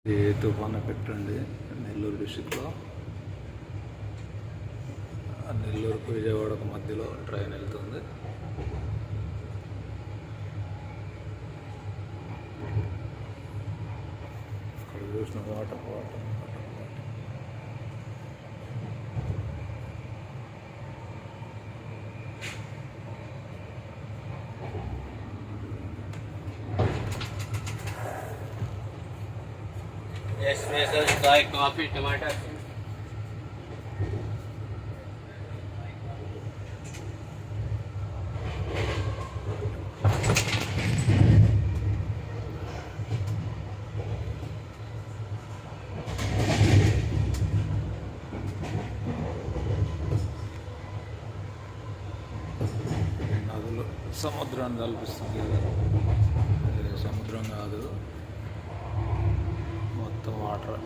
ఇది తుఫాన్ ఎఫెక్ట్ అండి నెల్లూరు డిస్టిక్లో. నెల్లూరుకు విజయవాడకు మధ్యలో ట్రైన్ వెళ్తుంది. ఇక్కడ చూసిన water water water water. Espresso, चाय, कॉफी, टमाटर। నదులు సముద్రాన్ని కల్పిస్తుంది కదా, ఇది సముద్రం కాదు, మొత్తం వాటర్.